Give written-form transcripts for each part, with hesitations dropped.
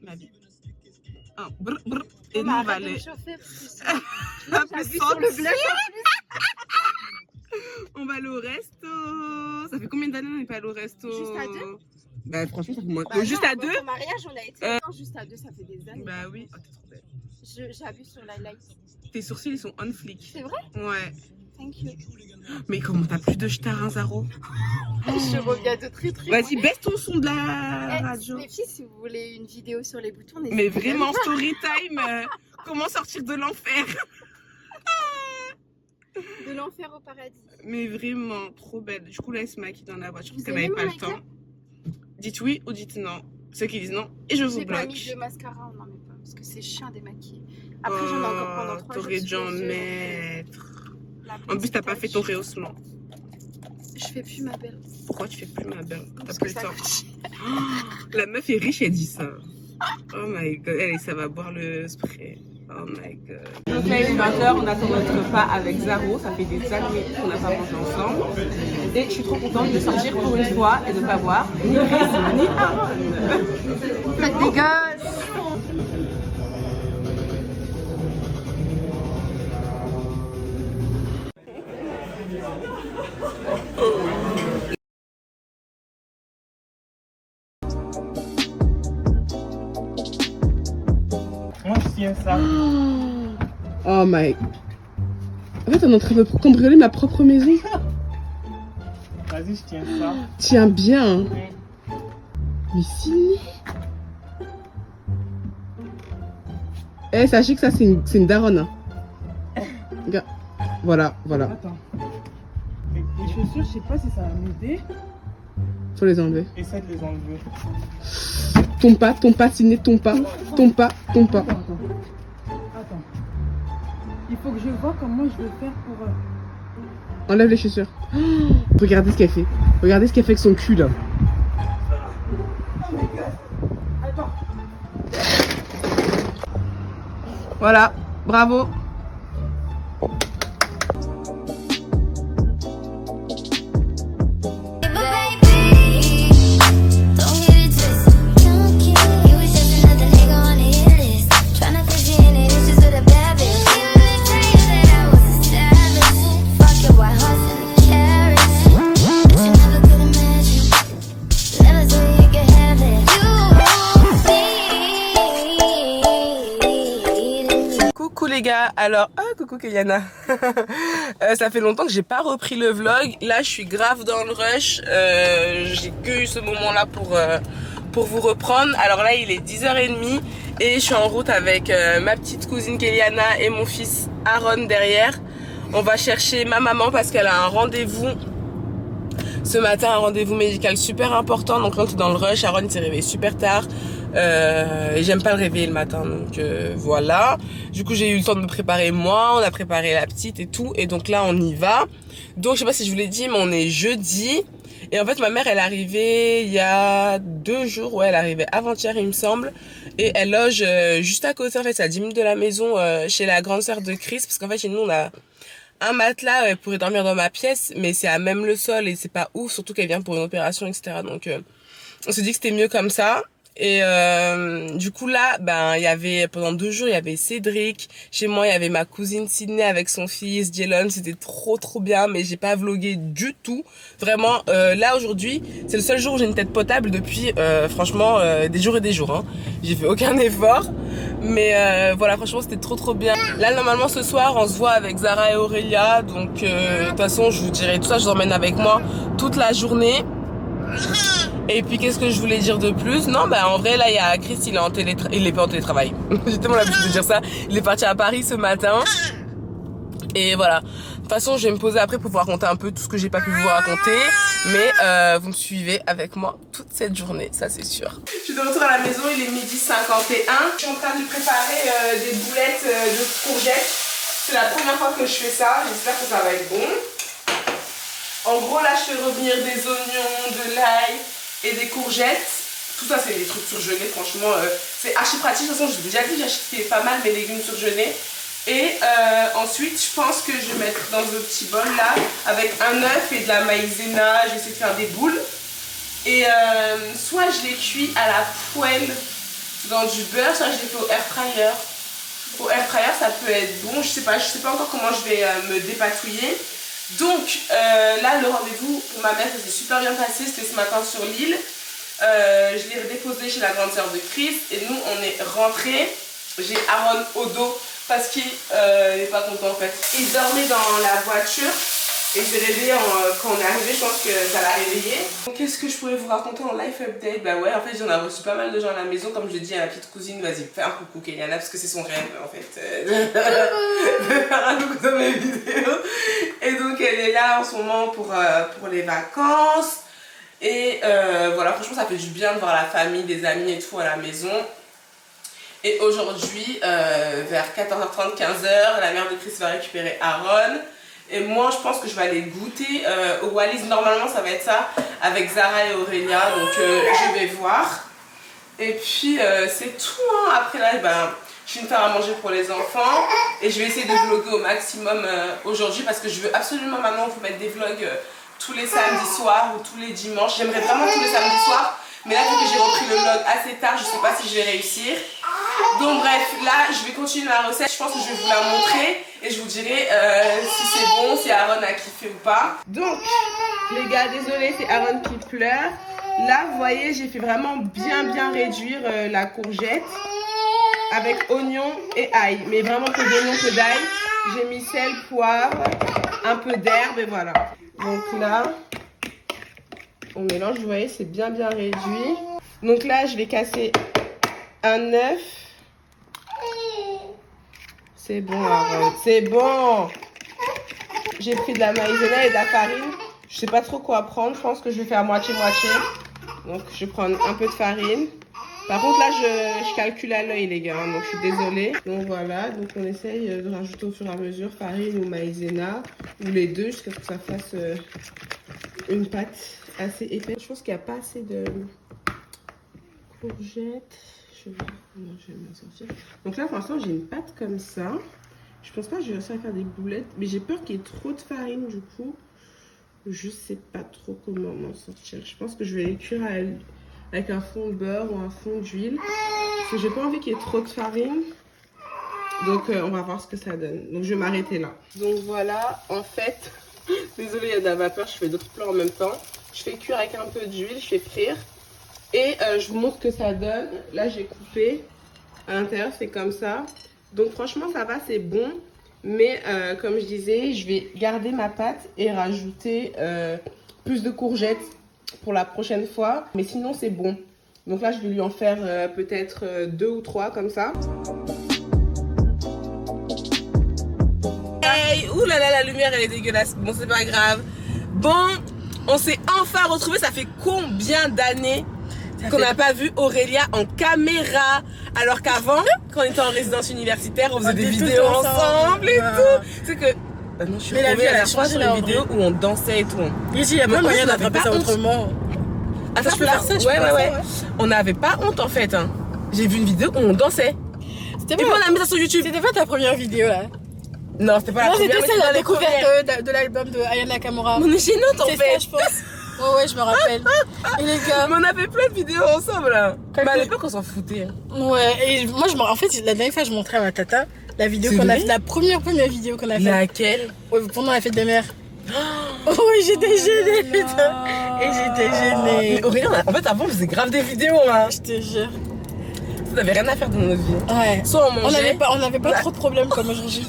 ma vie. Brr, brr. Et nous, on va aller. On va aller au resto. Ça fait combien d'années on n'est pas allé au resto? Juste à deux? Bah franchement, ça fait moins. Bah, juste non, à deux? Au mariage, on a été. Non, juste à deux, ça fait des années. Bah oui. Oh, t'es trop belle. J'abuse sur l'highlight. Tes sourcils, ils sont on flick. C'est vrai? Ouais. Thank you. Mais comment t'as plus de jetard, hein, Zaro? Je reviens de très très. Vas-y, baisse ton son de la radio. Les filles, si vous voulez une vidéo sur les boutons, mais vraiment, story time. Comment sortir de l'enfer? De l'enfer au paradis. Mais vraiment, trop belle. Du coup, là, elle se maquille dans la voiture parce qu'elle n'avait pas le temps. Dites oui ou dites non. Ceux qui disent non, et je vous bloque. J'ai pas mis de mascara, on n'en met pas parce que c'est chiant à démaquiller. Après, j'en ai encore pendant 3 jours. T'aurais dû en mettre. En plus, t'as pas fait ton rehaussement. Je fais plus ma belle. Pourquoi tu fais plus ma belle? T'as plus le temps. La meuf est riche, elle dit ça. Oh my god, elle, ça va boire le spray. Oh my god. Donc là, il est 20h, on attend notre repas avec Zaro. Ça fait des années qu'on n'a pas mangé ensemble. Et je suis trop contente de sortir pour une fois et de ne pas voir ni Chris ni Aaron. Faites des gosses. Moi je tiens ça. Oh my. En fait, on est en train de cambrioler ma propre maison. Vas-y, je tiens ça. Tiens bien. Mais si. Eh, sachez que ça, c'est une daronne. Regarde. Voilà, voilà. Attends. Les chaussures, je sais pas si ça va m'aider. Faut les enlever. Essaie de les enlever. Tombe pas, Sidney, tombe pas. Tombe pas. Attends. Il faut que je vois comment je vais faire pour... Enlève les chaussures. Regardez ce qu'elle fait. Regardez ce qu'elle fait avec son cul, là. Oh my god. Attends. Voilà, bravo. Coucou les gars, alors, coucou Kayana. Ça fait longtemps que j'ai pas repris le vlog. Là je suis grave dans le rush. J'ai que eu ce moment là pour vous reprendre. Alors là il est 10h30 et je suis en route avec ma petite cousine Kayana et mon fils Aaron derrière. On va chercher ma maman parce qu'elle a un rendez-vous ce matin, un rendez-vous médical super important. Donc là on est dans le rush, Aaron s'est réveillé super tard. Et j'aime pas le réveiller le matin, donc voilà. Du coup j'ai eu le temps de me préparer moi, on a préparé la petite et tout, et donc là on y va. Donc je sais pas si je vous l'ai dit, mais on est jeudi, et en fait ma mère elle est arrivée il y a 2 jours, ouais elle est arrivée avant-hier il me semble, et elle loge juste à côté, en fait c'est à 10 minutes de la maison, chez la grande sœur de Chris, parce qu'en fait chez nous on a un matelas, elle pourrait dormir dans ma pièce, mais c'est à même le sol et c'est pas ouf, surtout qu'elle vient pour une opération, etc. Donc on s'est dit que c'était mieux comme ça. Et du coup là, ben il y avait pendant 2 jours, il y avait Cédric. Chez moi, il y avait ma cousine Sydney avec son fils Jalen. C'était trop bien, mais j'ai pas vlogué du tout. Vraiment, là aujourd'hui, c'est le seul jour où j'ai une tête potable depuis franchement des jours et des jours. Hein. J'ai fait aucun effort, mais voilà, franchement c'était trop bien. Là normalement ce soir, on se voit avec Zara et Aurélia. Donc de toute façon, je vous dirai tout ça. Je vous emmène avec moi toute la journée. Et puis qu'est-ce que je voulais dire de plus? Non, bah en vrai là il y a Chris, il est pas en télétravail. J'ai tellement l'habitude de dire ça. Il est parti à Paris ce matin. Et voilà. De toute façon, je vais me poser après pour vous raconter un peu tout ce que j'ai pas pu vous raconter. Mais vous me suivez avec moi toute cette journée, ça c'est sûr. Je suis de retour à la maison, il est 12h51. Je suis en train de lui préparer des boulettes de courgettes. C'est la première fois que je fais ça. J'espère que ça va être bon. En gros là je fais revenir des oignons, de l'ail et des courgettes. Tout ça c'est des trucs surgelés, franchement c'est archi pratique. De toute façon je vous ai déjà dit, j'achetais pas mal mes légumes surgelés. Et ensuite je pense que je vais mettre dans un petit bol là avec un œuf et de la maïzena. Je vais essayer de faire des boules. Et soit je les cuis à la poêle dans du beurre, soit je les fais au air fryer. Au air fryer ça peut être bon, je sais pas encore comment je vais me dépatouiller. Donc là le rendez-vous pour ma mère ça s'est super bien passé, c'était ce matin sur l'île. Je l'ai redéposé chez la grande sœur de Chris et nous on est rentrés. J'ai Aaron au dos parce qu'il n'est pas content en fait. Il dormait dans la voiture et je l'ai réveillé quand on est arrivé, je pense que ça l'a réveillé. Qu'est-ce que je pourrais vous raconter en life update? Bah ouais, en fait j'en ai reçu pas mal de gens à la maison, comme je dis à la petite cousine, vas-y fais un coucou Kéliana parce que c'est son rêve en fait. De faire un coucou dans mes vidéos. Et donc elle est là en ce moment pour les vacances. Et voilà, franchement ça fait du bien de voir la famille, des amis et tout à la maison. Et aujourd'hui, vers 14h30, 15h, la mère de Chris va récupérer Aaron. Et moi, je pense que je vais aller goûter au Wallis. Normalement, ça va être ça avec Zara et Aurélia. Donc, je vais voir. Et puis, c'est tout. Hein. Après, là, ben, je vais me faire à manger pour les enfants. Et je vais essayer de vlogger au maximum aujourd'hui. Parce que je veux absolument maintenant vous mettre des vlogs tous les samedis soirs ou tous les dimanches. J'aimerais vraiment tous les samedis soirs. Mais là, vu que j'ai repris le vlog assez tard, je sais pas si je vais réussir. Donc bref, là, je vais continuer ma recette. Je pense que je vais vous la montrer. Et je vous dirai si c'est bon, si Aaron a kiffé ou pas. Donc, les gars, désolé, c'est Aaron qui pleure. Là, vous voyez, j'ai fait vraiment bien réduire la courgette. Avec oignon et ail. Mais vraiment que d'oignon, que d'ail. J'ai mis sel, poivre, un peu d'herbe et voilà. Donc là... on mélange, vous voyez, c'est bien réduit. Donc là, je vais casser un œuf. C'est bon, Aaron, c'est bon. J'ai pris de la maïzena et de la farine. Je sais pas trop quoi prendre. Je pense que je vais faire moitié-moitié. Donc, je vais prendre un peu de farine. Par contre, là, je calcule à l'œil, les gars. Donc, je suis désolée. Donc, voilà. Donc, on essaye de rajouter au fur et à mesure farine ou maïzena. Ou les deux, jusqu'à ce que ça fasse une pâte assez épaisse. Je pense qu'il n'y a pas assez de courgettes. Je vais voir comment je vais m'en sortir. Donc là, pour l'instant, j'ai une pâte comme ça. Je pense pas que je vais réussir à faire des boulettes. Mais j'ai peur qu'il y ait trop de farine, du coup. Je sais pas trop comment m'en sortir. Je pense que je vais les cuire avec un fond de beurre ou un fond d'huile. Parce que j'ai pas envie qu'il y ait trop de farine. Donc, on va voir ce que ça donne. Donc, je vais m'arrêter là. Donc, voilà. En fait, désolée, il y a de la vapeur. Je fais d'autres plats en même temps. Je fais cuire avec un peu d'huile, je fais frire. Et je vous montre ce que ça donne. Là, j'ai coupé. À l'intérieur, c'est comme ça. Donc, franchement, ça va, c'est bon. Mais, comme je disais, je vais garder ma pâte et rajouter plus de courgettes pour la prochaine fois. Mais sinon, c'est bon. Donc là, je vais lui en faire peut-être 2 ou 3 comme ça. Hey, ouh là là, la lumière, elle est dégueulasse. Bon, c'est pas grave. Bon... on s'est enfin retrouvés, ça fait combien d'années qu'on n'a pas vu Aurélia en caméra? Alors qu'avant, quand on était en résidence universitaire, on faisait des vidéos ensemble et tout. C'est que... non, je suis retrouvée la dernière fois sur une vidéo où on dansait et tout. Il y a pas moyen d'attraper ça autrement. Ah, ça, je peux faire ça, ouais. On n'avait pas honte en fait. Hein. J'ai vu une vidéo où on dansait. Et puis on a mis ça sur YouTube. C'était pas ta première vidéo là? Non, c'était pas la première. Non, c'était celle de la découverte de l'album de Aya Nakamura. On est gênante en fait. C'est ça, je pense. Ouais, je me rappelle. Et les gars... mais on a fait plein de vidéos ensemble là. Mais à l'époque, on s'en foutait. Ouais, et moi, en fait, la dernière fois, je montrais à ma tata la vidéo qu'on a fait, la première vidéo qu'on a fait. Laquelle? Ouais, pendant la fête des mères. Oh, oui, j'étais gênée, putain. Et j'étais gênée. Mais Aurélia, en fait, avant, on faisait grave des vidéos là. Je te jure. On avait rien à faire dans notre vie. Ouais. Soit on mangeait. On n'avait pas trop de problèmes comme aujourd'hui.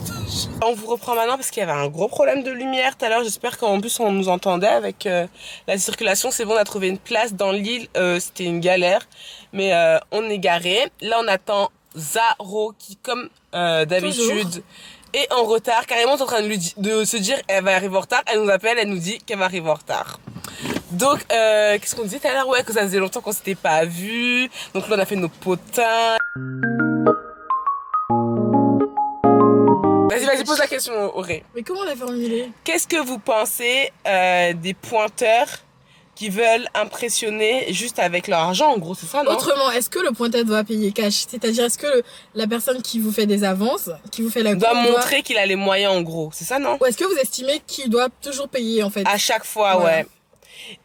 On vous reprend maintenant parce qu'il y avait un gros problème de lumière tout à l'heure. J'espère qu'en plus on nous entendait avec la circulation. C'est bon, on a trouvé une place dans l'île. C'était une galère. Mais on est garé. Là, on attend Zaro qui, comme d'habitude, est en retard. Carrément, on est en train de se dire elle va arriver en retard. Elle nous appelle, elle nous dit qu'elle va arriver en retard. Donc, qu'est-ce qu'on disait tout à l'heure? Ouais, que ça faisait longtemps qu'on s'était pas vu. Donc là, on a fait nos potins. Vas-y, pose la question, Auré. Mais comment on l'a formulée? Qu'est-ce que vous pensez des pointeurs qui veulent impressionner juste avec leur argent, en gros, c'est ça, non? Autrement, est-ce que le pointeur doit payer cash? C'est-à-dire, est-ce que la personne qui vous fait des avances, qui vous fait la doit montrer qu'il a les moyens, en gros, c'est ça, non? Ou est-ce que vous estimez qu'il doit toujours payer, en fait? À chaque fois, ouais.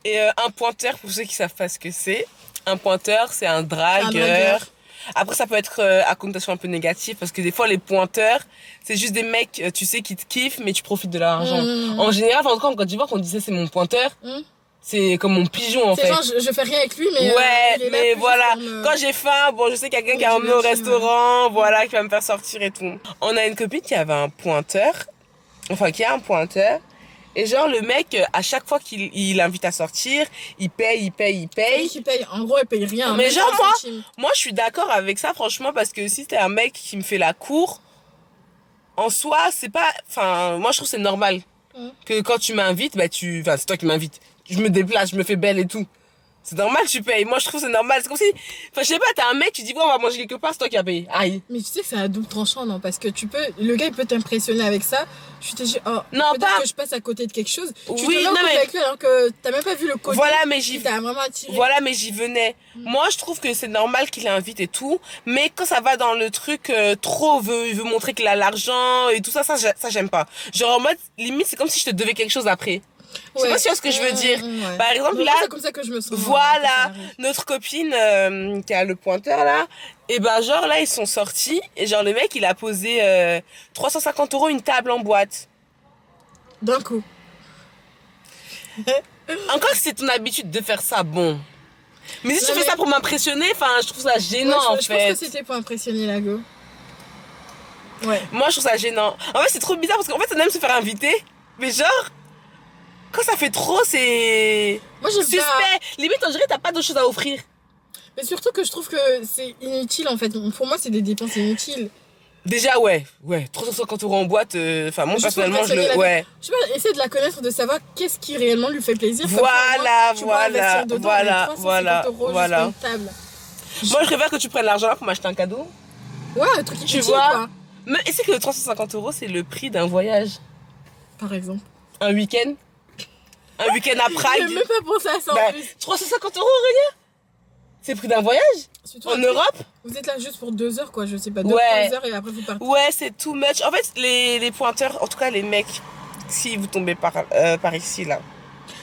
Et un pointeur, pour ceux qui savent pas ce que c'est, un pointeur, c'est un dragueur. dragueur. Après, ça peut être à connotation un peu négative parce que des fois, les pointeurs, c'est juste des mecs, tu sais, qui te kiffent, mais tu profites de leur argent. En général, enfin, quand tu vois qu'on disait c'est mon pointeur, c'est comme mon pigeon en fait. C'est genre, je fais rien avec lui, mais. Ouais, il est là mais plus voilà. pour me- Quand j'ai faim, bon, je sais quelqu'un qui a Oui, emmené au j'imagine, restaurant, voilà, qui va me faire sortir et tout. On a une copine qui avait un pointeur, enfin, qui a un pointeur. Et genre, le mec, à chaque fois qu'il invite à sortir, il paye. C'est lui qui paye. En gros, il paye rien. Mais même genre, pas un centime. Moi, je suis d'accord avec ça, franchement, parce que si t'es un mec qui me fait la cour, en soi, c'est pas, enfin, moi, je trouve que c'est normal. Que quand tu m'invites, bah, enfin, c'est toi qui m'invites. Je me déplace, je me fais belle et tout. C'est normal, tu payes. Moi, je trouve que c'est normal. C'est comme si, enfin, je sais pas, t'as un mec, tu dis, bon, on va manger quelque part, c'est toi qui as payé. Aïe. Mais tu sais que c'est à double tranchant, non? Parce que le gars, il peut t'impressionner avec ça. Je t'ai dit, oh, Non, peut-être pas- que je passe à côté de quelque chose. Tu Oui, te mets en non, couple mais- avec lui alors que t'as même pas vu le côté. Voilà, mais j'y qui t'a vraiment attiré. Voilà, mais j'y venais. Moi, je trouve que c'est normal qu'il invite et tout, mais quand ça va dans le truc trop, il veut montrer qu'il a l'argent et tout ça, ça j'aime pas. Genre en mode, limite, c'est comme si je te devais quelque chose après. Je sais pas si tu vois ce que je veux dire. Ouais. Par exemple, Mais là, moi, c'est comme ça que je me sens. voilà, quand ça arrive. notre copine qui a le pointeur là, et ben genre là, ils sont sortis, et genre le mec, il a posé 350 € une table en boîte. D'un coup. Encore si c'est ton habitude de faire ça, bon. Mais si Non, tu fais mais- ça pour m'impressionner, enfin, je trouve ça gênant Ouais, en je fait. pense que c'était pour impressionner la go. Ouais. Moi, je trouve ça gênant. En fait, c'est trop bizarre parce qu'en fait, on aime se faire inviter. Mais genre, quand ça fait trop, c'est Moi, j'aime suspect. pas. Limite, on dirait que t'as pas d'autre chose à offrir. Mais surtout que je trouve que c'est inutile en fait. Pour moi, c'est des dépenses inutiles. Déjà, ouais, 350 € en boîte. Enfin, moi, Juste pour personnellement, je impressionner le. la Ouais. Je sais pas, essayer de la connaître, de savoir qu'est-ce qui réellement lui fait plaisir. Comme ça, Voilà, au moins, tu pourras investir dedans, mais 350 voilà. juste une table. Moi, je préfère que tu prennes l'argent là pour m'acheter un cadeau. Ouais, un truc Tu utile, vois quoi. Mais et c'est que 350 €, c'est le prix d'un voyage. Par exemple. Un week-end. Un week-end à J'ai Prague. même pas pensé à ça en Bah, plus. 350 €, Aurélien. C'est le prix d'un voyage Surtout en après, Europe. Vous êtes là juste pour 2 heures, quoi. Je sais pas, 2 Ouais. 3 heures et après vous partez. Ouais, c'est too much. En fait, les pointeurs, en tout cas les mecs, si vous tombez par ici, là.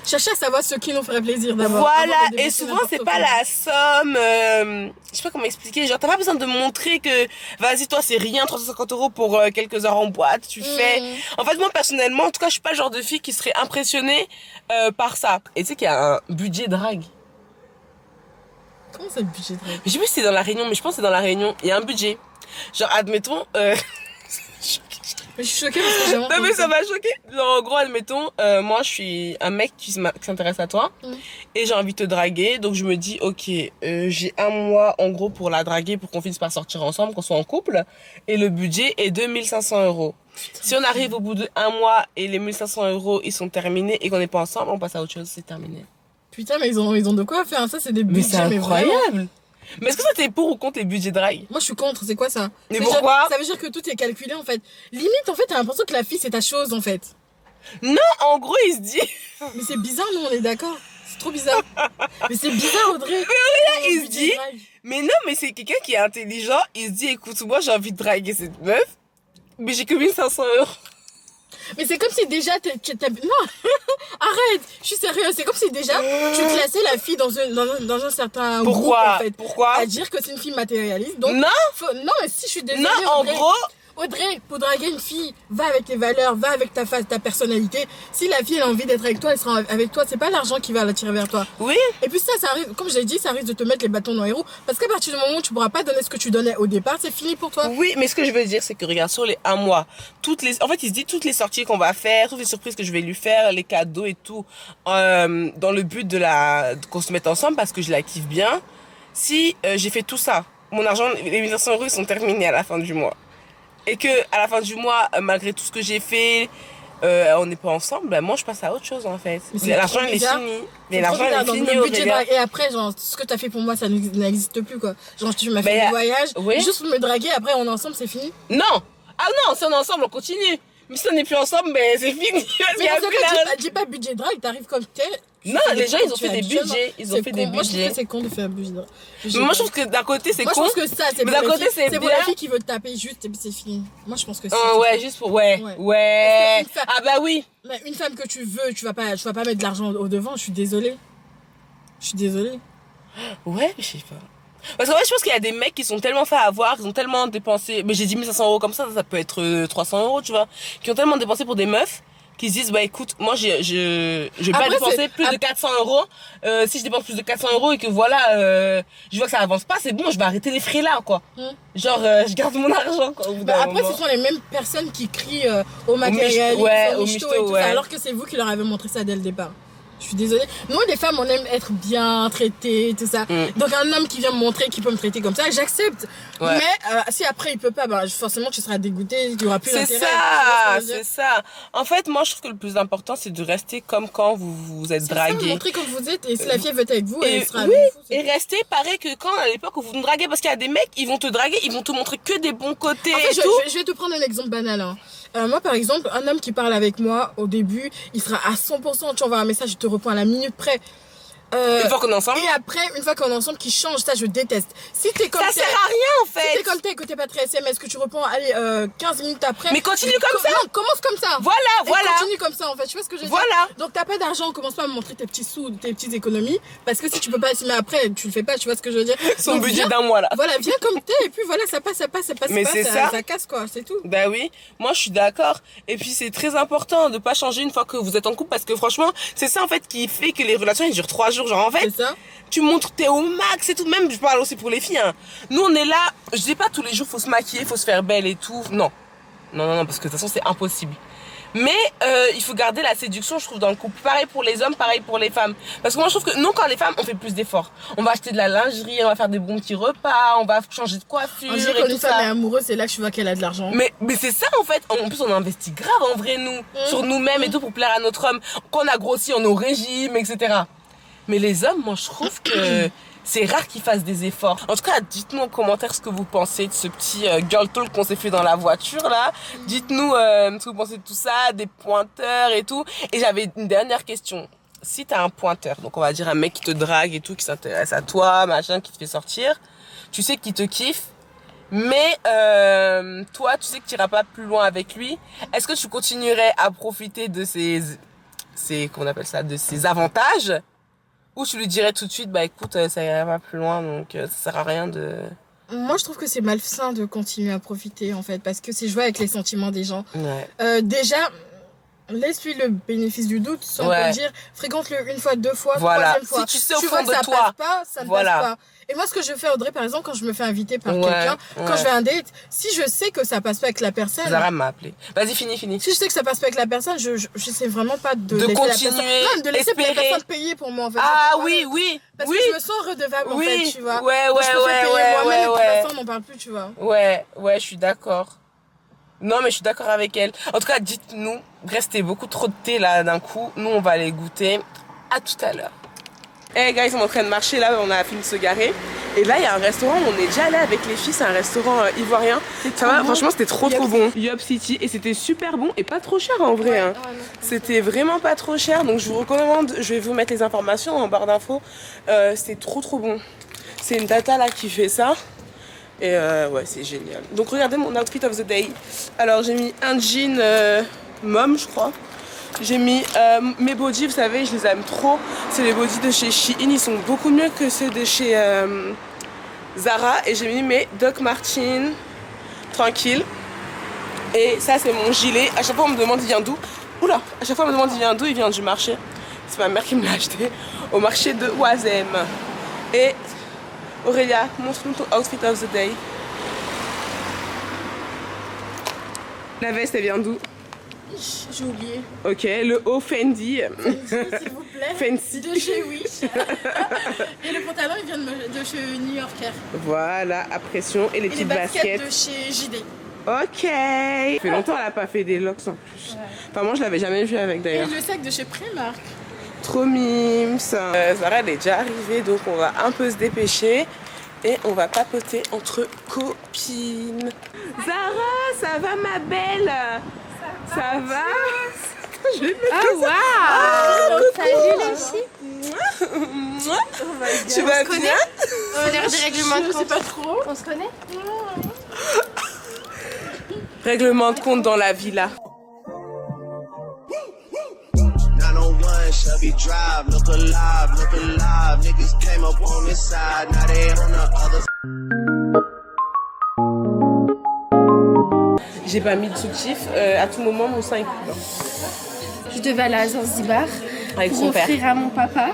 Cherchez à savoir ce qui nous ferait plaisir d'abord. Voilà, avant de et dépenser souvent n'importe c'est pas comment. la somme, je sais pas comment expliquer, genre t'as pas besoin de montrer que, vas-y toi c'est rien, 350 € pour quelques heures en boîte, tu fais. En fait moi personnellement, en tout cas je suis pas le genre de fille qui serait impressionnée par ça. Et tu sais qu'il y a un budget drague. Comment ça, le budget de rêve? Je sais plus si c'est dans la Réunion, mais je pense que c'est dans la Réunion, il y a un budget. Genre admettons, Mais je suis choquée parce que j'ai vraiment non mais entendu ça m'a choqué. Genre en gros admettons, moi je suis un mec qui s'intéresse à toi et j'ai envie de te draguer, donc je me dis ok, j'ai un mois en gros pour la draguer pour qu'on finisse par sortir ensemble, qu'on soit en couple, et le budget est 2500 €. Si on arrive au bout de un mois et les 1500 € ils sont terminés et qu'on n'est pas ensemble, on passe à autre chose, c'est terminé. Putain, mais ils ont de quoi faire. Ça, c'est des Mais budgets, c'est vraiment. incroyable. Mais est-ce que ça t'es pour ou contre les budgets drague? Moi, je suis contre. C'est quoi ça? Mais C'est pourquoi? genre- Ça veut dire que tout est calculé, en fait. Limite, en fait, t'as l'impression que la fille, c'est ta chose, en fait. Non, en gros il se dit, Mais c'est bizarre, nous, on est d'accord. C'est trop bizarre. Mais c'est bizarre, Audrey. il se dit, mais non, mais c'est quelqu'un qui est intelligent, il se dit écoute, moi j'ai envie de draguer cette meuf, mais j'ai que 1500 €. Mais c'est comme si déjà, non, arrête, je suis sérieuse. C'est comme si déjà, tu classais la fille dans un certain groupe, Pourquoi? en fait. Pourquoi? À dire que c'est une fille matérialiste. Donc, Non, non, mais si je suis désolée, non, en Audrey, gros, Audrey, pour draguer une fille, va avec tes valeurs, va avec ta face, ta personnalité. Si la fille elle a envie d'être avec toi, elle sera avec toi. C'est pas l'argent qui va l'attirer vers toi. oui, Et puis ça arrive, comme je l'ai dit, ça risque de te mettre les bâtons dans les roues. Parce qu'à partir du moment où tu pourras pas donner ce que tu donnais au départ, c'est fini pour toi. oui, mais ce que je veux dire, c'est que regarde, sur les un mois, en fait, il se dit toutes les sorties qu'on va faire, toutes les surprises que je vais lui faire, les cadeaux et tout, dans le but qu'on se mette ensemble parce que je la kiffe bien. Si j'ai fait tout ça, mon argent, les 1500 € ils sont terminés à la fin du mois. Et que à la fin du mois, malgré tout ce que j'ai fait, on n'est pas ensemble, ben moi je passe à autre chose en fait. Mais c'est L'argent trop il est bizarre. fini. C'est Mais trop l'argent bizarre. il est Donc, fini, le budget Aurélia. et après, genre, ce que t'as fait pour moi, ça n'existe plus, quoi. Genre, tu m'as fait Mais, des voyages, oui. juste pour me draguer, après on est ensemble, c'est fini. Non. Ah non, si on est ensemble, on continue. Mais si on n'est plus ensemble, mais c'est fini. Mais dans ce cas, dis pas budget drague, t'arrives comme t'es. Non, les gens, ils ont fait des budgets. Ils ont fait des Moi, je trouve budgets. que c'est con de faire un budget drague. Mais moi, je trouve que d'un côté, c'est con. Moi, je pense que ça, c'est Mais d'un côté, c'est pour bien. la fille qui veut te taper juste et puis c'est fini. Moi, je pense que c'est. Ouais, juste pour. Ouais. Ah bah oui. Mais une femme que tu veux, tu vas pas mettre de l'argent au devant, je suis désolée. Ouais, je sais pas. Parce que ouais, je pense qu'il y a des mecs qui sont tellement fait avoir, ils ont tellement dépensé. Mais j'ai dit 1500 € comme ça peut être 300 € tu vois. Qui ont tellement dépensé pour des meufs. Qui se disent, bah écoute, moi je vais pas dépenser plus de 400 €. Si je dépense plus de 400 € et que voilà, je vois que ça avance pas, c'est bon, je vais arrêter les frais là, quoi. Genre, je garde mon argent, quoi. Au bout d'un après, moment. ce sont les mêmes personnes qui crient au matériel, au michto et tout ça, alors que c'est vous qui leur avez montré ça dès le départ. Je suis désolée. Nous, les femmes, on aime être bien traitées, tout ça. Donc, un homme qui vient me montrer qu'il peut me traiter comme ça, j'accepte. Ouais. Mais si après il peut pas, bah, forcément, tu seras dégoûté, il y aura plus d'intérêt. C'est ça. En fait, moi, je trouve que le plus important, c'est de rester comme quand vous êtes dragué. Montrer comme vous êtes, et si la fille veut être avec vous, elle sera avec vous. Et rester pareil que quand, à l'époque où vous nous draguez, parce qu'il y a des mecs, ils vont te draguer, ils vont te montrer que des bons côtés. En fait, et tout. Je vais te prendre un exemple banal. Hein. Moi, par exemple, un homme qui parle avec moi au début, il sera à 100%, tu envoies un message, il te répond à la minute près. Une fois qu'on est ensemble. Et après, une fois qu'on est ensemble, qui change, ça je déteste. Si t'es comme ça sert à rien en fait. Si t'es comme t'es, que t'es pas très SMS, que tu réponds, allez, 15 minutes après. Mais continue comme ça. Non, commence comme ça. Voilà. Continue comme ça en fait, tu vois ce que je veux dire. Donc t'as pas d'argent, commence pas à me montrer tes petits sous, tes petites économies. Parce que si tu peux pas estimer après, tu le fais pas, tu vois ce que je veux dire. Son donc, budget d'un mois là. Voilà, viens comme t'es, et puis voilà, ça passe. Mais c'est ça. Ça casse quoi, c'est tout. Bah oui, moi je suis d'accord. Et puis c'est très important de pas changer une fois que vous êtes en couple parce que franchement, c'est ça en fait qui fait que les relations elles durent 3 jours. Genre en fait, c'est ça. Tu montres t'es au max et tout. Même je parle aussi pour les filles. Hein. Nous on est là, je dis pas tous les jours faut se maquiller, faut se faire belle et tout. Non, parce que de toute façon c'est impossible. Mais il faut garder la séduction, je trouve, dans le couple. Pareil pour les hommes, pareil pour les femmes. Parce que moi, je trouve que nous, quand les femmes, on fait plus d'efforts. On va acheter de la lingerie, on va faire des bons petits repas, on va changer de coiffure et quand tout une femme est amoureuse, c'est là que tu vois qu'elle a de l'argent. Mais c'est ça, en fait. En plus, on investit grave, en vrai, nous. Sur nous-mêmes et tout, pour plaire à notre homme. Quand on a grossi, on est au régime, etc. Mais les hommes, moi, je trouve que... c'est rare qu'ils fassent des efforts. En tout cas, dites-nous en commentaire ce que vous pensez de ce petit girl talk qu'on s'est fait dans la voiture là. Dites-nous ce que vous pensez de tout ça, des pointeurs et tout. Et j'avais une dernière question. Si t'as un pointeur, donc on va dire un mec qui te drague et tout, qui s'intéresse à toi, machin, qui te fait sortir, tu sais qu'il te kiffe, mais toi, tu sais que tu iras pas plus loin avec lui. Est-ce que tu continuerais à profiter de comment on appelle ça, de ses avantages? Ou tu lui dirais tout de suite, bah écoute, ça ira pas plus loin, donc ça sert à rien de... Moi, je trouve que c'est malsain de continuer à profiter, en fait, parce que c'est jouer avec les sentiments des gens. Ouais. Déjà, laisse-lui le bénéfice du doute, sans te dire, fréquente-le une fois, 2 fois, voilà. 3e fois. Si tu sais au fond vois que de ça toi, passe pas, ça ne passe pas. Et moi, ce que je fais, Audrey, par exemple, quand je me fais inviter par quelqu'un, quand je vais à un date, si je sais que ça passe pas avec la personne... Zara m'a appelé. Vas-y, finis. Si je sais que ça passe pas avec la personne, je sais vraiment pas de continuer, non, de laisser la personne payer pour moi, en fait. Ah oui. Parce que je me sens redevable, en fait, tu vois. Ouais. Donc, je préfère payer moi-même, et de toute façon, on n'en parle plus, tu vois. Ouais, je suis d'accord. Non, mais je suis d'accord avec elle. En tout cas, dites-nous, restez beaucoup trop de thé là d'un coup. Nous, on va aller goûter. À tout à l'heure. Hey guys, on est en train de marcher là, on a fini de se garer. Et là, il y a un restaurant, on est déjà allé avec les filles, c'est un restaurant ivoirien. Ça va, franchement, c'était trop bon. Yop City, et c'était super bon et pas trop cher en vrai. Hein. C'était vraiment pas trop cher, donc je vous recommande, je vais vous mettre les informations en barre d'infos. C'était trop bon. C'est une tata là qui fait ça. Et ouais, c'est génial. Donc regardez mon outfit of the day. Alors j'ai mis un jean mom, je crois. J'ai mis mes bodys, vous savez, je les aime trop. C'est les bodys de chez Shein, ils sont beaucoup mieux que ceux de chez Zara. Et j'ai mis mes Doc Martens, tranquille. Et ça, c'est mon gilet. À chaque fois, on me demande il vient d'où. Oula, à chaque fois, on me demande il vient d'où. Il vient du marché. C'est ma mère qui me l'a acheté au marché de Oisem. Et Aurélia, montre-nous ton outfit of the day. La veste, elle vient d'où? J'ai oublié. Ok, le haut Fendi. S'il vous plaît. Fancy. De chez Wish. Et le pantalon, il vient de chez New Yorker. Voilà, à pression. Et les petites baskets. De chez JD. Ok. Ça fait longtemps qu'elle n'a pas fait des locks en plus. Ouais. Enfin, moi, je l'avais jamais vu avec d'ailleurs. Et le sac de chez Primark. Trop mimes. Zara, elle est déjà arrivée, donc on va un peu se dépêcher. Et on va papoter entre copines. Zara, ça va ma belle? Ça va? Oh waouh! Salut les filles! Tu vas bien? On a l'air des règlements de compte. Pas trop. On se connaît? Règlement de compte dans la villa. Chevy drive, look alive, niggas came up on this side, now they on the other. J'ai pas mis de soutif, à tout moment mon sein est coupé. Je devais aller à Zanzibar Avec pour son père. offrir à mon papa.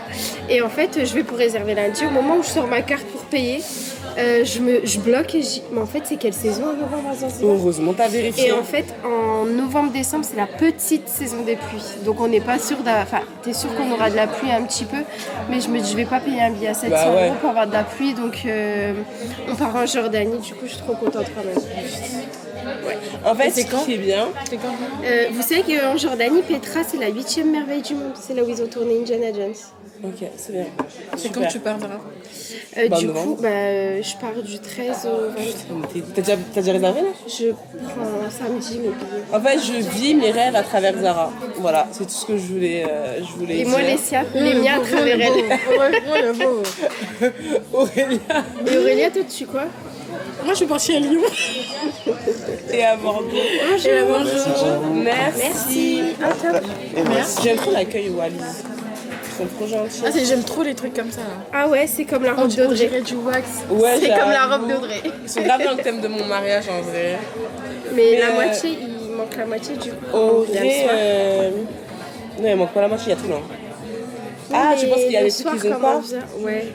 Et en fait, je vais pour réserver lundi. Au moment où je sors ma carte pour payer, je bloque et je dis, mais en fait, c'est quelle saison en novembre à Zanzibar? Heureusement, t'as vérifié. Et en fait, en novembre-décembre, c'est la petite saison des pluies. Donc on n'est pas sûr enfin, t'es sûr qu'on aura de la pluie un petit peu, mais je me dis, je vais pas payer un billet à 700 € pour avoir de la pluie. Donc on part en Jordanie, du coup, je suis trop contente quand même. Ouais. En fait, ce qui est bien, vous savez qu'en Jordanie, Petra, c'est la 8e merveille du monde. C'est là où ils ont tourné Indiana Jones. ok, c'est bien. C'est Super. quand tu pars, Zara? Du coup, je pars du 13 au 20. T'as déjà réservé là? Je prends samedi mes billets. En fait, je vis mes rêves à travers Zara. Voilà, c'est tout ce que je voulais Et dire. moi, les miens à travers elle. Aurélia. Et Aurélia, toi, tu quoi? Moi, je suis partie à Lyon. Et à Bordeaux. Merci. Merci. J'aime trop l'accueil au Wallis. Ils sont trop gentils. Ah, j'aime trop les trucs comme ça. Là. Ah ouais, c'est comme la robe On d'Audrey. dirait du wax. Ouais, C'est comme la robe d'Audrey. Ils sont grave dans le thème de mon mariage en vrai. Mais la moitié, il manque la moitié du coup. Audrey, non, il manque pas la moitié, il y a tout là. Ah, tu penses qu'il y a des trucs qu'ils ont pas? Ouais.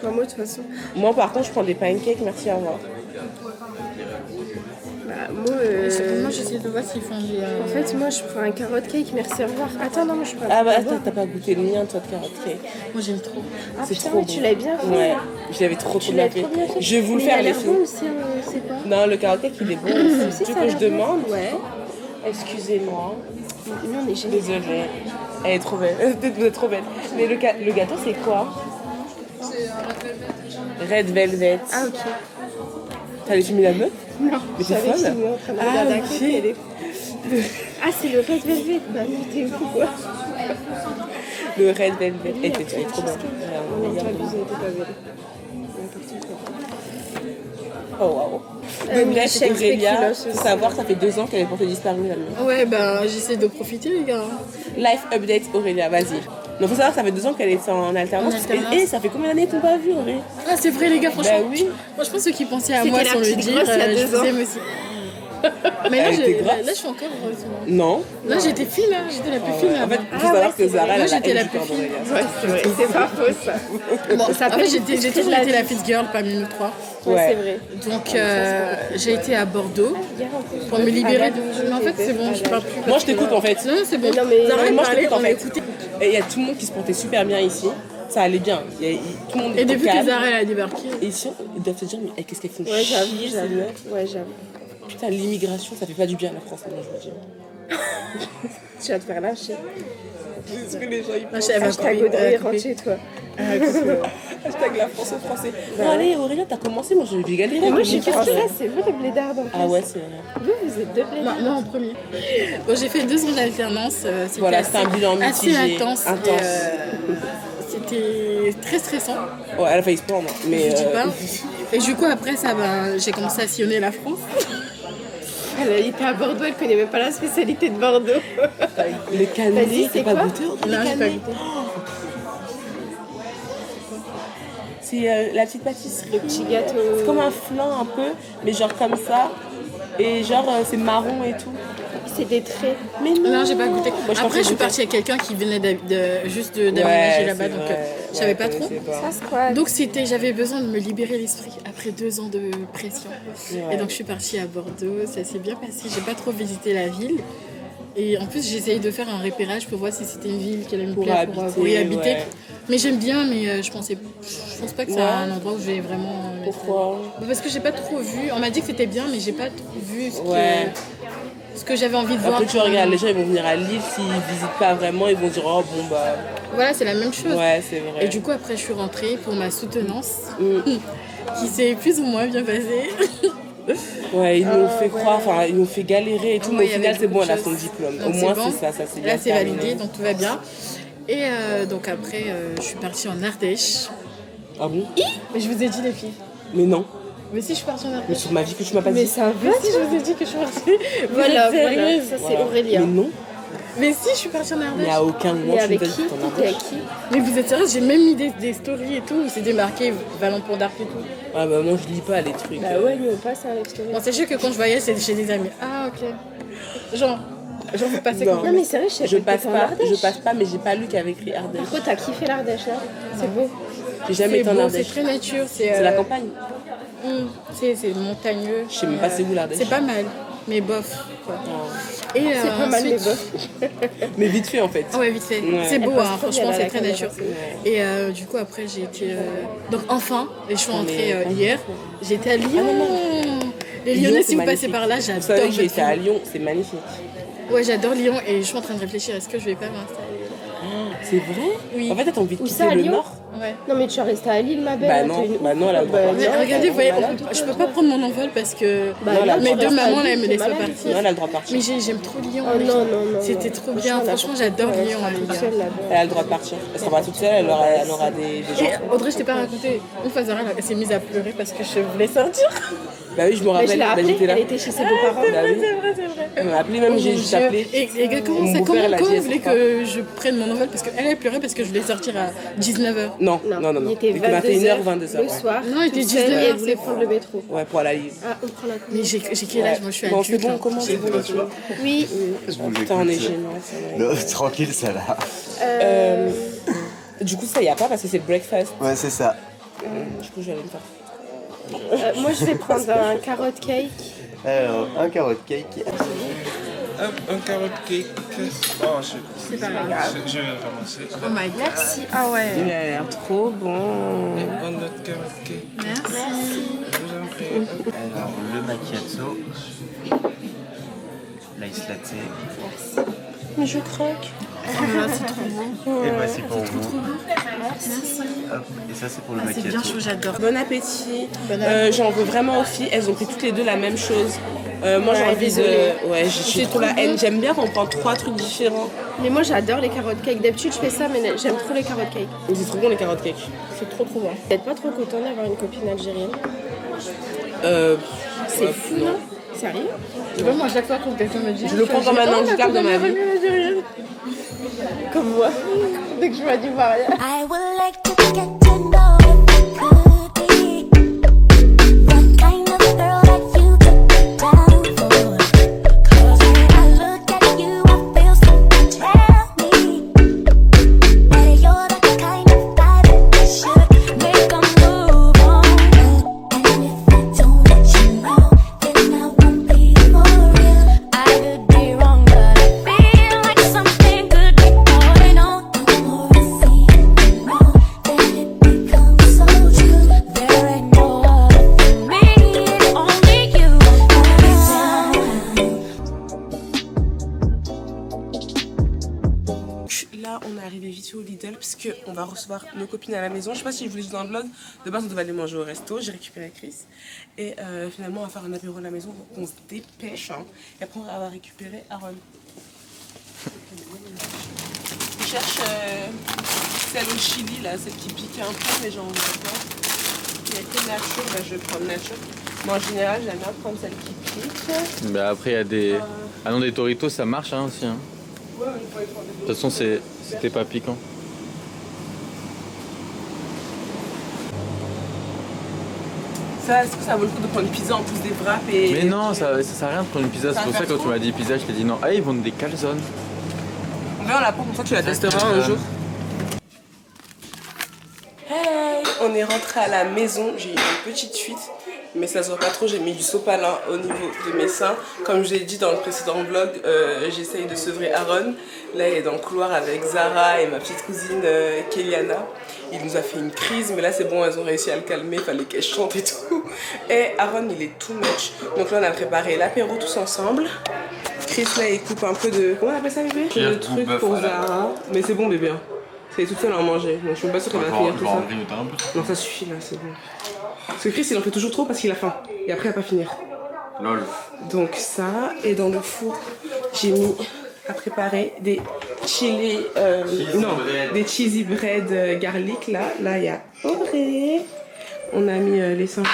Moi, de toute façon. Moi, par contre, je prends des pancakes, merci à moi. Moi, Moi, j'essaie de voir s'ils font des. en fait, moi, je prends un carrot cake, merci, au revoir. Attends, non, moi, je prends Ah bah attends, t'as pas goûté le mien, toi, de carrot cake. Moi, j'aime trop. Ah C'est putain, trop mais bon. tu l'as bien fait. Ouais, je l'avais trop bien fait. Je vais vous le faire, les filles. Bon aussi, c'est quoi? Non, le carrot cake, il est bon aussi. Si, Tu veux ça a que je l'air bon. demande? Ouais. Excusez-moi. Nous, on est géniaux. Désolée. Elle est trop belle. Peut-être vous êtes trop belle. Mais le gâteau, c'est quoi? Red Velvet. Ah, ok. T'as fumé la meuf? Non, Mais t'es j'avais folle? fini en train de regarder à côté, elle est- Ah, c'est le Red Velvet. Bah, non, t'es où, quoi? Le Red Velvet. Elle était trop belle. Non, tu abuses, elle était pas belle. Oh waouh. Bref, Michel Aurélia, Spéculoos faut aussi. savoir, ça fait 2 ans qu'elle est portée disparue la meuf. Ouais, ben, j'essaie de profiter, les gars. Life update Aurélia, vas-y. Donc faut savoir que ça fait 2 ans qu'elle est en alternance. En alternance. Et ça fait combien d'années qu'on pas vu Aurélia? Ah, c'est vrai, les gars, franchement. Bah oui. Franchement, ceux qui pensaient à C'était moi la sans le petite dire, grosse il y a je 2 ans. vous aime aussi. Mais là, Elle était grosse. là, je suis encore heureuse. moi. Non. Là, j'étais fine, là. J'étais la plus fine, là. En fait, faut savoir que Zara, Moi, elle a j'étais la la haine du plus corps fine. d'Aurélia. Ouais, c'est vrai, c'est pas faux, ça. Bon, en s'appelle fait, j'ai toujours la été la vie. fit girl parmi nous trois. Ouais, Ouais. c'est vrai. Donc, j'ai été à Bordeaux pour me libérer de. Mais en fait, c'est bon, je parle plus. Moi, je t'écoute en fait. Non, c'est bon. Non, mais- Zara, elle Moi, je parlait, t'écoute en on a fait. écouté. Et il y a tout le monde qui se portait super bien ici. Ça allait bien. Tout le monde Et était depuis que calme. Zara, elle a débarqué. Et ici, ils doivent se dire, mais qu'est-ce qu'elles font Ouais, j'avoue, chier, ces j'avoue. meufs. Ouais, j'avoue. Putain, l'immigration, ça fait pas du bien à la France, moi, je vous dis. Tu vas te faire lâcher. Parce que les gens, ils Ah, elle va Hashtag couper, Audrey elle va rentre couper. chez toi. Hashtag la France aux Français. Bon, allez, Aurélia, t'as commencé, moi je vais galérer. Moi, je suis Qu'est-ce que française, c'est vous les blédards en plus. Ah ouais, c'est vrai. Vous êtes deux blédards. Moi, en premier. Bon, j'ai fait 2 ans d'alternance. C'était Voilà, c'était un bilan assez mitigé. intense. Intense. C'était très stressant. Ouais, elle a failli se prendre. Mais Je dis pas. Et du coup, après ça, j'ai commencé à sillonner la France. Elle était à Bordeaux, elle connaît même pas la spécialité de Bordeaux. le Vas-y, cannelé, c'est t'as pas quoi goûté Audrey, Là, le j'ai pas cannelé? goûté. C'est la petite pâtisserie. Le petit gâteau. C'est comme un flan un peu, mais genre comme ça. Et genre, c'est marron et tout. C'est des traits. Mais non, Non, j'ai pas goûté. Moi, pensais Après, je suis goûter. partie avec quelqu'un qui venait juste d'aménager Ouais, là-bas, c'est donc vrai. je savais Ouais, pas je trop. sais pas. Ça, c'est quoi? Donc j'avais besoin de me libérer l'esprit après 2 ans de pression. Et donc je suis partie à Bordeaux, ça s'est bien passé. J'ai pas trop visité la ville. Et en plus, j'essayais de faire un repérage pour voir si c'était une ville qui allait me Pour plaire pour y habiter, habiter. ouais. Mais j'aime bien, mais je pense pas que c'est Ouais. un endroit où je vais vraiment. Pourquoi? Parce que j'ai pas trop vu. On m'a dit que c'était bien, mais j'ai pas trop vu Ouais. ce que j'avais envie de voir. Après, tu regardes, les gens ils vont venir à Lille, s'ils visitent pas vraiment, ils vont dire oh bon bah. Voilà, c'est la même chose. Ouais, c'est vrai. Et du coup, après, je suis rentrée pour ma soutenance, Mm. qui s'est plus ou moins bien passée. Ouais, ils nous ont fait croire, enfin, ils nous ont fait galérer et tout, mais au il y final, avait c'est bon, beaucoup elle a de son choses. diplôme. Donc, Au moins, bon. c'est ça s'est bien Là, c'est terminé. validé, donc tout va bien. Et donc après, je suis partie en Ardèche. Ah bon? Mais je vous ai dit, les filles. Mais non. Mais si, je suis partie en Mais Ardèche. sur ma vie que tu m'as pas Mais dit. ça Mais va, si, je vous ai dit que je suis partie. Voilà, Vous êtes sérieuse? ça c'est Voilà. Aurélien. Mais non. Mais si, je suis partie en Ardèche. Mais à aucun moment Mais tu avec me qui? dis que t'en as T'étais avec qui? Mais vous êtes sérieuse? J'ai même mis des stories et tout où c'est démarqué Valentin d'Arc et tout. Ah bah moi je lis pas les trucs. Bah ouais, nous on passe avec toi. Bon, sachez que quand je voyage, c'est chez des amis. Ah, ok. Genre vous passez Non. quand Non mais sérieux, je sais Je pas que passe t'étais en pas, Ardèche. je passe pas, mais j'ai pas lu qu'il y avait écrit Ardèche. Pourquoi t'as kiffé l'Ardèche là? C'est beau. J'ai jamais C'est été en beau, c'est Ardèche. très nature. C'est la campagne. C'est montagneux. Je sais même pas c'est où l'Ardèche. C'est pas mal, mais bof. Quoi. Et C'est pas mal mais ensuite- bof. Mais vite fait en fait. Ah ouais, vite fait. Ouais. C'est beau, Elle passe hein, trop franchement, bien, c'est la très nature. conversation. Et du coup, après, j'ai été. Donc, enfin, je suis entrée Mais- hier. J'étais à Lyon. Les Lyon, Lyonnais, c'est si vous passez magnifique. par là, Vous j'adore. savez que j'ai votre été à ville. Lyon, c'est magnifique. Ouais, j'adore Lyon et je suis en train de réfléchir. Est-ce que je vais pas m'installer C'est vrai? Oui. En fait, t'as envie de Où quitter ça, à le Lyon? Nord? Ouais. Non mais tu es restée à Lille ma belle. Bah t'es non, une bah ouf, non, elle a le droit. bah Mais non, regardez, vous voyez, malade, je peux pas prendre mon envol parce que Non, elle a le mes droit. deux mamans là, elles me T'es laissent pas malade. partir. Non, elle a le droit de partir. Mais j'aime trop Lyon. Oh les non, gens. non, non. C'était trop bien. Franchement, j'adore Lyon. en tout cas. Elle a le droit de partir. Elle sera pas toute seule, elle aura des gens. Et Audrey, je t'ai pas raconté. Une fois, Zara, elle s'est mise à pleurer parce que je voulais sortir. Bah oui, je me Mais je rappelle, l'ai bah, appelée, j'étais là. elle était chez ses beaux-parents. Bah oui. C'est vrai. Elle m'a appelé même, j'ai juste appelé. Et les gars, comment Mon ça, beau-père, elle a dit, comment elle vous voulez sort que je prenne mon envol? Parce qu'elle pleurait parce que je voulais sortir à 19h. Non, non, non, Il non. était 21h, 22h 22h. le soir. Non, il était toute seule, 19h, et elle voulait c'est prendre le métro. Ouais, pour aller à Lille. Ah, on prend la Mais j'ai quel âge? Moi, je suis Bon, adulte. c'est bon, hein. comment c'est bon les filles? Oui. Putain, on est gênants, ça va. Non, tranquille, ça va. Du coup, ça y a pas parce que c'est le breakfast. Ouais, c'est ça. Du coup, je vais aller me faire. Moi je vais prendre un carrot cake. Alors, un carrot cake. Hop, un carotte cake. Oh, C'est pas grave. je vais ramasser. Oh my god. Merci. Ah ouais. Il a l'air trop bon. Un autre carotte cake. Merci. Je vous en prie. Alors, le macchiato. L'ice latte. Mais je croque. C'est trop bon. Et voici pour vous. Merci. Hop, et ça, c'est pour le C'est bien macchiato. chaud, j'adore. Bon appétit. Bon appétit. J'en veux vraiment aux filles. Elles ont pris toutes les deux la même chose. Moi j'ai envie de. Ouais, j'ai trop la haine. J'aime bien qu'on prend 3 trucs différents. Mais moi j'adore les carrot cake. D'habitude je fais ça, mais j'aime trop les carrot cake. Mais c'est trop bon les carottes cake. C'est trop bon. Peut-être pas trop content d'avoir une copine algérienne. C'est fou, non? Sérieux? Tu vois, moi, à chaque fois que quelqu'un me dit. Je le prends comme un handicap dans ma vie. Comme moi. Dès que je vois du mariage. I would like to get to know if you could be the kind of girl that you could be down for. 'Cause when I look at you, I feel something tell me that you're the kind of guy that should make a move on. And if I don't let you know, then I won't be for real. I could be wrong, but I feel like something could be going on. The more I see it, the more that it becomes so true. There ain't no other for me, it's only you. Là, on est arrivé vite fait au Lidl parce qu'on va recevoir nos copines à la maison. Je sais pas si je vous l'ai dit dans le vlog. De base, on devait aller manger au resto. J'ai récupéré Chris. Et finalement, on va faire un apéro à la maison. Donc, on se dépêche. Hein. Et après, on va récupérer Aaron. Je cherche celle au chili, là, celle qui pique un peu, mais j'en veux pas. Il y a que nature, bah, je vais prendre nature. Mais en général, j'aime bien prendre celle qui pique. Bah après il y a des... Ah non, des Doritos ça marche hein, aussi. Hein. Ouais, il faut les prendre. De toute façon c'était pas piquant. Ça, est-ce que ça vaut le coup de prendre une pizza en plus des wraps et... Mais non, ça sert à rien de prendre une pizza, Ça c'est pour va ça que faire quand tu m'as dit pizza, je t'ai dit non. Ah ils vendent des calzones. On verra la prendre, comme ça tu la testeras un jour. Hey, on est rentré à la maison, j'ai eu une petite fuite, mais ça se voit pas trop, j'ai mis du sopalin au niveau de mes seins. Comme je l'ai dit dans le précédent vlog, j'essaye de sevrer Aaron. Là il est dans le couloir avec Zara et ma petite cousine Kéliana. Il nous a fait une crise, mais là c'est bon, elles ont réussi à le calmer, fallait qu'elle chante et tout. Et Aaron il est too much. Donc là on a préparé l'apéro tous ensemble. Chris là il coupe un peu de... Comment on appelle ça bébé? Le truc pour Zara. Mais c'est bon bébé. Hein. C'est toute seule à en manger, donc je suis pas sûre qu'elle va finir tout ça. Non ça suffit là, c'est bon. Parce que Chris il en fait toujours trop parce qu'il a faim. Et après il va pas finir. Lol. Donc ça, et dans le four, j'ai mis à préparer des chili, des cheesy bread garlic là. Là, il y a Auré. On a mis les 50.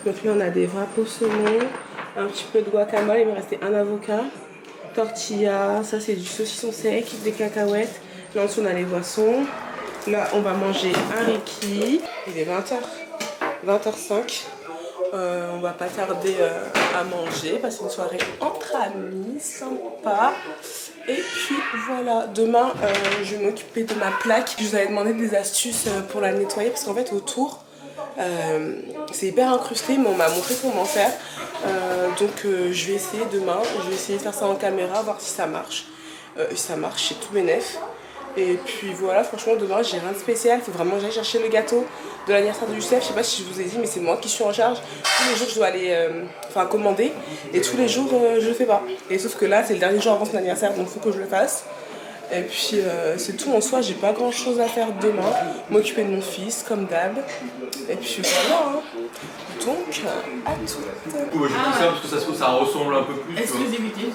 Donc puis on a des wraps au saumon, un petit peu de guacamole, il me restait un avocat, tortilla, ça c'est du saucisson sec, des cacahuètes. Là en dessous on a les boissons. Là on va manger un Ricky. Il est 20h, 20h05. On va pas tarder à manger, passer une soirée entre amis, sympa. Et puis voilà, demain je vais m'occuper de ma plaque. Je vous avais demandé des astuces pour la nettoyer parce qu'en fait autour c'est hyper incrusté, mais on m'a montré comment faire. Donc je vais essayer demain, je vais essayer de faire ça en caméra, voir si ça marche. Si ça marche, c'est tout bénef. Et puis voilà, franchement demain j'ai rien de spécial, faut vraiment que j'aille chercher le gâteau de l'anniversaire de Youssef. Je sais pas si je vous ai dit, mais c'est moi qui suis en charge. Tous les jours je dois aller commander, et tous les jours je le fais pas. Et sauf que là c'est le dernier jour avant son anniversaire, donc faut que je le fasse. Et puis c'est tout en soi, j'ai pas grand chose à faire demain. M'occuper de mon fils comme d'hab. Et puis voilà, hein. Donc à toutes. Du coup, j'ai pris ça parce que ça se trouve, ça ressemble un peu plus. Exclusivité.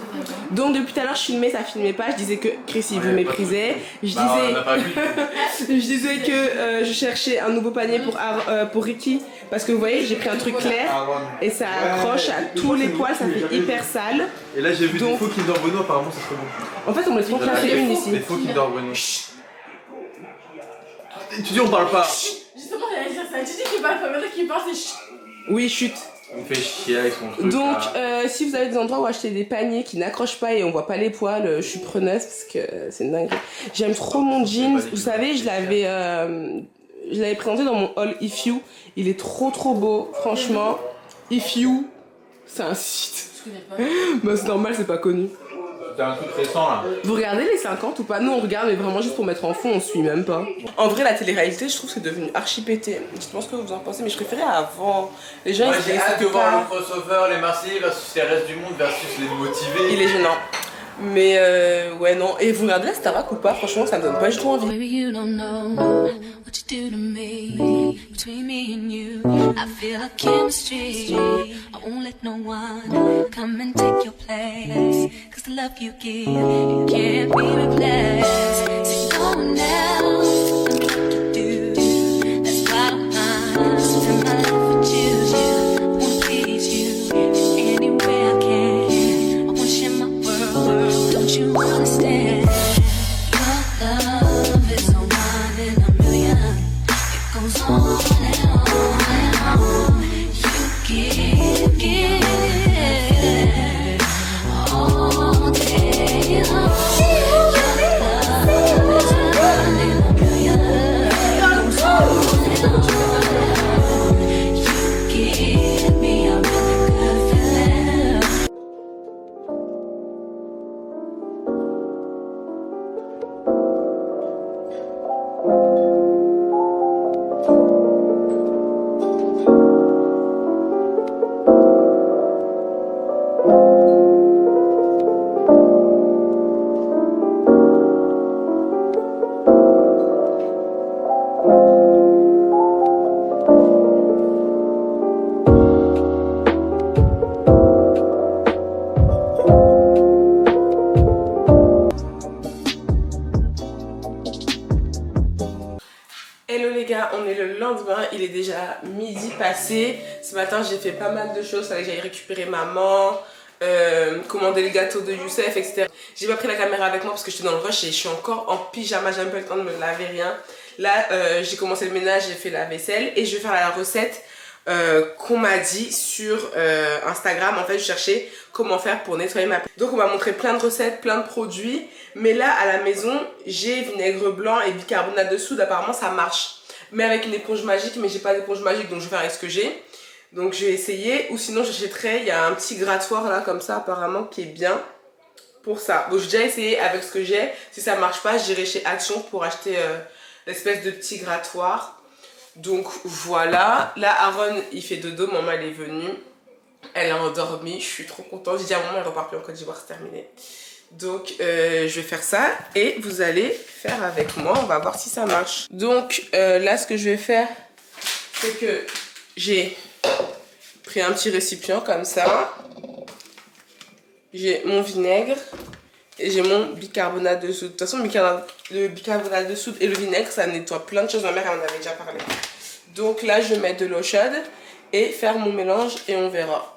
Donc depuis tout à l'heure je filmais, ça filmait pas. Je disais que Chris il vous méprisait. Je disais que je cherchais un nouveau panier pour Ricky. Parce que vous voyez, j'ai pris un truc clair et ça accroche à tous les poils, ça fait hyper sale. Et là j'ai vu des faux Kinder Bueno, apparemment ça serait bon. En fait on me laisse pas placer une ici. Des faux Kinder Bueno. Tu dis on parle pas. Justement, j'allais dire ça. Tu dis qu'il parle pas, maintenant qu'il parle, c'est chut. Oui, chut. On fait chier avec son truc. Donc, si vous avez des endroits où acheter des paniers qui n'accrochent pas et on voit pas les poils, je suis preneuse parce que c'est une dinguerie. J'aime trop mon jean. Vous savez, je l'avais présenté dans mon haul If You. Il est trop beau, franchement. If You, c'est un site. Je connais pas. Bah, c'est normal, c'est pas connu. T'as un truc récent là. Vous regardez les 50 ou pas? Nous on regarde, mais vraiment juste pour mettre en fond, on suit même pas. En vrai, la télé-réalité, je trouve que c'est devenu archi pété. Dites-moi ce que vous en pensez, mais je préférais avant. Les gens, j'ai hâte de voir le crossover, les Marseillais versus les restes du monde versus les motivés. Il est gênant. Mais ouais, non. Et vous regardez la Starac ou pas? Franchement, ça me donne pas du tout envie. Baby, you don't know what you do to me. Between me and you, I feel a chemistry. I won't let no one come and take your place. Cause the love you give, it can't be replaced. There's no one else I'm trying to do. That's why I spend my life with you. I wanna please you in any way I can. I wanna share my world. Don't you understand? Your love is a one in a million. It goes on and on and on. You give all day long. Your love is a one in a million. It goes on and on. You give me a really good feeling. Hello les gars, on est le lendemain, il est déjà midi passé. Ce matin j'ai fait pas mal de choses, fallait que j'aille récupérer maman, commander le gâteau de Youssef, etc. J'ai pas pris la caméra avec moi parce que j'étais dans le rush et je suis encore en pyjama, j'ai même pas eu le temps de me laver, rien. Là j'ai commencé le ménage, j'ai fait la vaisselle et je vais faire la recette qu'on m'a dit sur Instagram. En fait je cherchais comment faire pour nettoyer ma plaque. Donc on m'a montré plein de recettes, plein de produits. Mais là à la maison j'ai vinaigre blanc et bicarbonate de soude, apparemment ça marche. Mais avec une éponge magique, mais j'ai pas d'éponge magique donc je vais faire avec ce que j'ai. Donc je vais essayer, ou sinon j'achèterai, il y a un petit grattoir là comme ça apparemment qui est bien pour ça. Donc j'ai déjà essayé avec ce que j'ai, si ça marche pas j'irai chez Action pour acheter l'espèce de petit grattoir. Donc voilà, là Aaron il fait dodo, maman elle est venue, elle a endormi, je suis trop contente, j'ai dit à maman elle repart plus en Côte d'Ivoire, c'est terminé. Donc je vais faire ça et vous allez faire avec moi, on va voir si ça marche. Donc là ce que je vais faire c'est que j'ai pris un petit récipient comme ça. J'ai mon vinaigre et j'ai mon bicarbonate de soude. De toute façon, le bicarbonate de soude et le vinaigre, ça nettoie plein de choses. Ma mère elle en avait déjà parlé. Donc là, je vais mettre de l'eau chaude et faire mon mélange et on verra.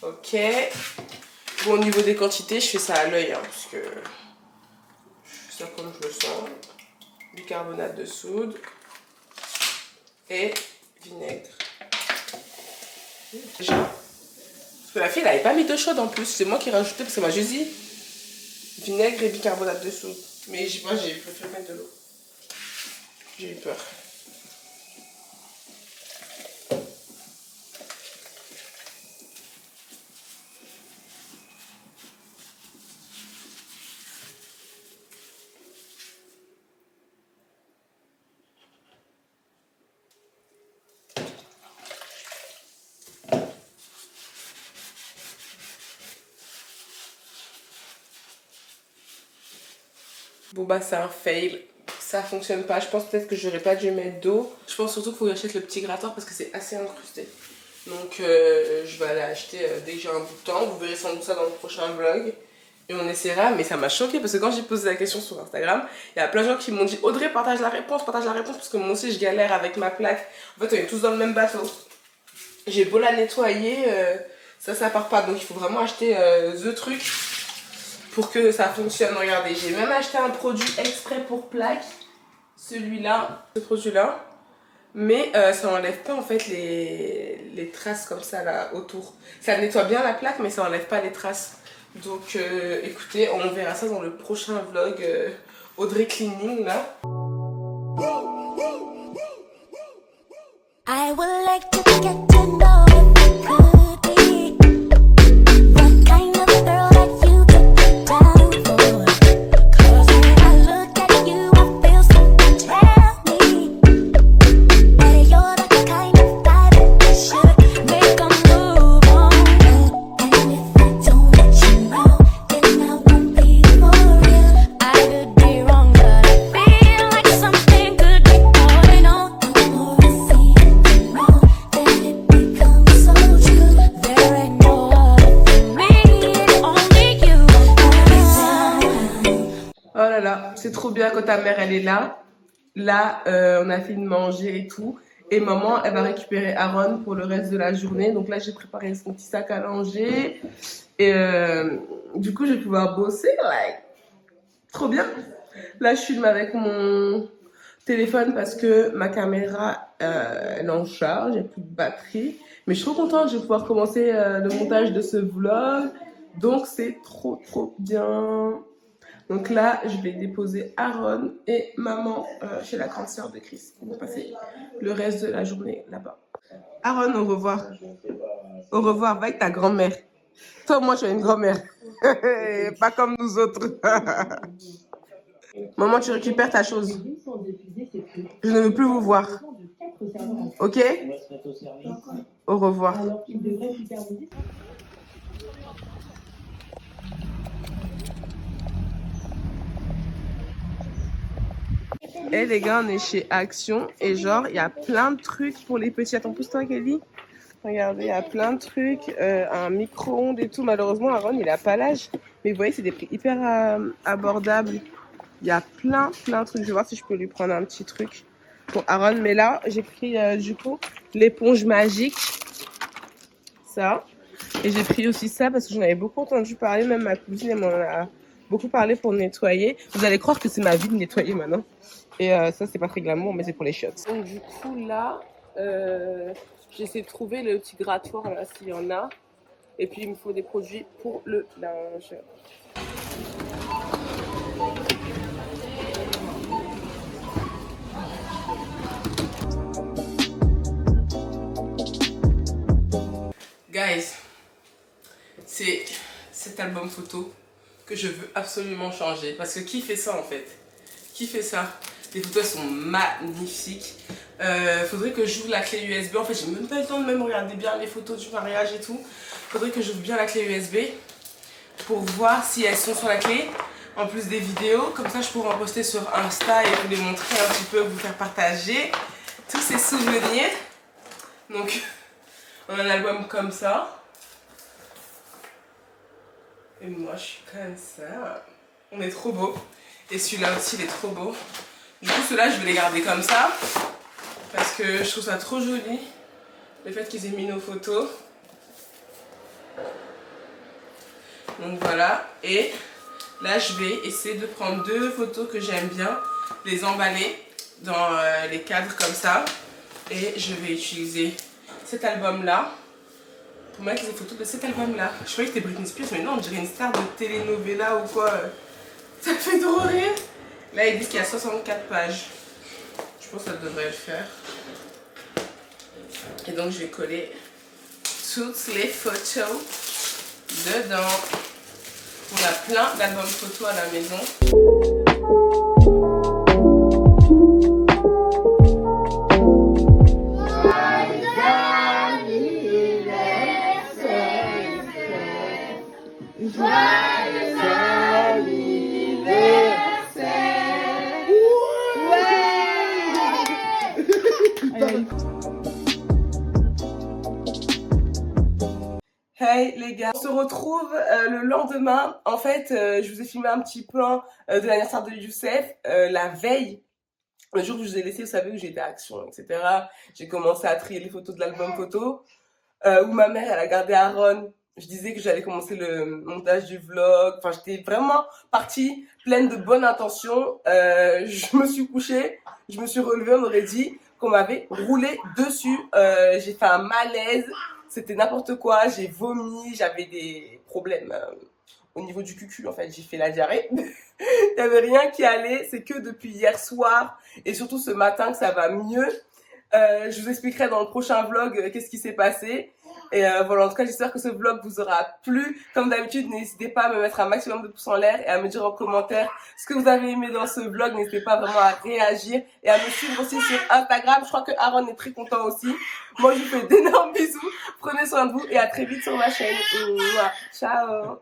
Ok. Bon, au niveau des quantités, je fais ça à l'œil, hein, parce que je fais ça comme je le sens. Bicarbonate de soude et vinaigre. Déjà. Parce que la fille, elle n'avait pas mis d'eau chaude en plus. C'est moi qui ai rajouté parce que moi, j'ai dit vinaigre et bicarbonate de soude. Mais moi, j'ai préféré mettre de l'eau. J'ai eu peur. Bon bah c'est un fail, ça fonctionne pas. Je pense peut-être que j'aurais pas dû mettre d'eau. Je pense surtout qu'il faut que j'achète le petit gratteur parce que c'est assez incrusté. Donc je vais aller acheter dès que j'ai un bout de temps. Vous verrez sans doute ça dans le prochain vlog. Et on essaiera, mais ça m'a choqué parce que quand j'ai posé la question sur Instagram, il y a plein de gens qui m'ont dit Audrey partage la réponse parce que moi aussi je galère avec ma plaque. En fait on est tous dans le même bateau. J'ai beau la nettoyer, ça part pas. Donc il faut vraiment acheter the truc pour que ça fonctionne. Regardez, j'ai même acheté un produit exprès pour plaque, celui-là, ce produit-là, mais ça enlève pas en fait les traces comme ça là autour. Ça nettoie bien la plaque, mais ça enlève pas les traces. Donc écoutez, on verra ça dans le prochain vlog Audrey Cleaning là. I would like to get to know if you could be the kind of girl that you took me down for. 'Cause when I look at you, I feel something tell me that you're the kind of guy that should make a move on. And if I don't let you know, then I won't be for real. I could be wrong, but I feel like something could be going on. The more I see it, wrong, then it becomes so true. There ain't no other for me, it's only you. Oh là là, c'est trop bien quand ta mère elle est là. Là, on a fini de manger et tout. Et maman, elle va récupérer Aaron pour le reste de la journée. Donc là, j'ai préparé son petit sac à langer. Et du coup, je vais pouvoir bosser. Like, trop bien. Là, je filme avec mon téléphone parce que ma caméra, elle est en charge. Il n'y a plus de batterie. Mais je suis trop contente. Je vais pouvoir commencer le montage de ce vlog. Donc, c'est trop bien. Donc là, je vais déposer Aaron et maman chez la grande sœur de Chris. Ils vont passer le reste de la journée là-bas. Aaron, au revoir. Au revoir, va avec ta grand-mère. Toi, moi, tu as une grand-mère. Pas comme nous autres. Maman, tu récupères ta chose. Je ne veux plus vous voir. Ok? Au revoir. Et les gars, on est chez Action et genre, il y a plein de trucs pour les petits. Attends, pousse-toi, Kelly. Regardez, il y a plein de trucs, un micro-ondes et tout. Malheureusement, Aaron, il a pas l'âge. Mais vous voyez, c'est des prix hyper abordables. Il y a plein de trucs. Je vais voir si je peux lui prendre un petit truc pour Aaron. Mais là, j'ai pris du coup l'éponge magique. Ça. Et j'ai pris aussi ça parce que j'en avais beaucoup entendu parler. Même ma cousine, elle m'en a beaucoup parlé pour nettoyer. Vous allez croire que c'est ma vie de nettoyer maintenant. Et ça, c'est pas très glamour, mais c'est pour les chiottes. Donc du coup, là, j'essaie de trouver le petit grattoir, là, s'il y en a. Et puis, il me faut des produits pour le linge. Guys, c'est cet album photo que je veux absolument changer. Parce que qui fait ça, en fait? Qui fait ça? Les photos sont magnifiques. Faudrait que j'ouvre la clé USB. En fait, j'ai même pas eu le temps de même regarder bien les photos du mariage et tout. Faudrait que j'ouvre bien la clé USB pour voir si elles sont sur la clé. En plus des vidéos, comme ça je pourrais en poster sur Insta et vous les montrer un petit peu, vous faire partager tous ces souvenirs. Donc on a un album comme ça. Et moi je suis comme ça. On est trop beau. Et celui-là aussi il est trop beau. Du coup ceux-là je vais les garder comme ça. Parce que je trouve ça trop joli. Le fait qu'ils aient mis nos photos. Donc voilà. Et là je vais essayer de prendre 2 photos que j'aime bien. Les emballer dans les cadres comme ça. Et je vais utiliser cet album-là. Pour mettre les photos de cet album-là. Je croyais que c'était Britney Spears, mais non, on dirait une star de telenovela ou quoi. Ça fait trop rire. Là, ils disent qu'il y a 64 pages. Je pense que ça devrait le faire. Et donc, je vais coller toutes les photos dedans. On a plein d'albums photos à la maison. Hey les gars, on se retrouve le lendemain. En fait, je vous ai filmé un petit plan de l'anniversaire de Youssef la veille. Le jour où je vous ai laissé, vous savez, où j'étais à Action, etc. J'ai commencé à trier les photos de l'album photo. Où ma mère, elle a gardé Aaron. Je disais que j'allais commencer le montage du vlog. Enfin, j'étais vraiment partie pleine de bonnes intentions. Je me suis couchée, je me suis relevée, on aurait dit qu'on m'avait roulé dessus. J'ai fait un malaise. C'était n'importe quoi, j'ai vomi, j'avais des problèmes au niveau du cucul en fait, j'ai fait la diarrhée. Il n'y avait rien qui allait, c'est que depuis hier soir et surtout ce matin que ça va mieux. Je vous expliquerai dans le prochain vlog qu'est-ce qui s'est passé. Et voilà, en tout cas j'espère que ce vlog vous aura plu. Comme d'habitude, n'hésitez pas à me mettre un maximum de pouces en l'air et à me dire en commentaire ce que vous avez aimé dans ce vlog. N'hésitez pas vraiment à réagir et à me suivre aussi sur Instagram. Je crois que Aaron est très content aussi. Moi je vous fais d'énormes bisous. Prenez soin de vous et à très vite sur ma chaîne. Ciao.